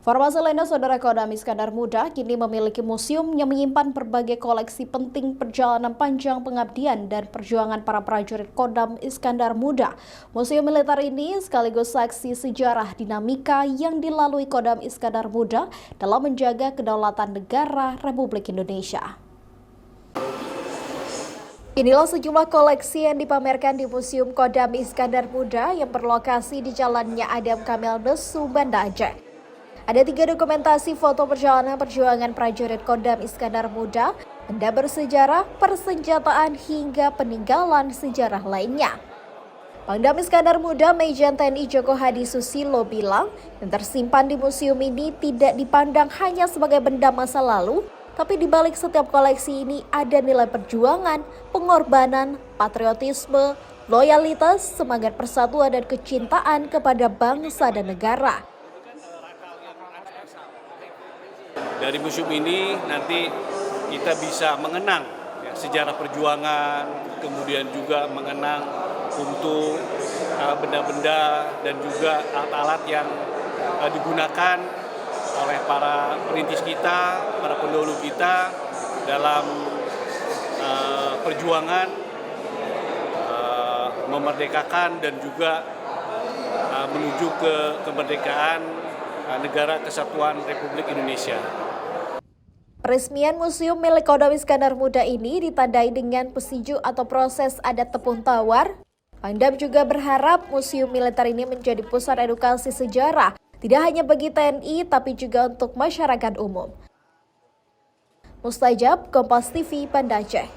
Informasi lainnya, Saudara Kodam Iskandar Muda kini memiliki museum yang menyimpan berbagai koleksi penting perjalanan panjang pengabdian dan perjuangan para prajurit Kodam Iskandar Muda. Museum militer ini sekaligus saksi sejarah dinamika yang dilalui Kodam Iskandar Muda dalam menjaga kedaulatan negara Republik Indonesia. Inilah sejumlah koleksi yang dipamerkan di Museum Kodam Iskandar Muda yang berlokasi di Jalannya Adam Kamil Nesu, Banda Aceh. Ada 3 dokumentasi foto perjalanan perjuangan prajurit Kodam Iskandar Muda, benda bersejarah, persenjataan, hingga peninggalan sejarah lainnya. Pangdam Iskandar Muda Majen TNI Joko Hadi Susilo bilang, yang tersimpan di museum ini tidak dipandang hanya sebagai benda masa lalu, tapi di balik setiap koleksi ini ada nilai perjuangan, pengorbanan, patriotisme, loyalitas, semangat persatuan dan kecintaan kepada bangsa dan negara. Dari museum ini nanti kita bisa mengenang sejarah perjuangan, kemudian juga mengenang untuk benda-benda dan juga alat-alat yang digunakan oleh para perintis kita, para pendahulu kita dalam perjuangan memerdekakan dan juga menuju ke kemerdekaan negara kesatuan Republik Indonesia. Peresmian museum milik Kodam Iskandar Muda ini ditandai dengan pesiju atau proses adat tepung tawar. Pangdam juga berharap museum militer ini menjadi pusat edukasi sejarah, tidak hanya bagi TNI tapi juga untuk masyarakat umum. Mustajab, Kompas TV, Banda Aceh.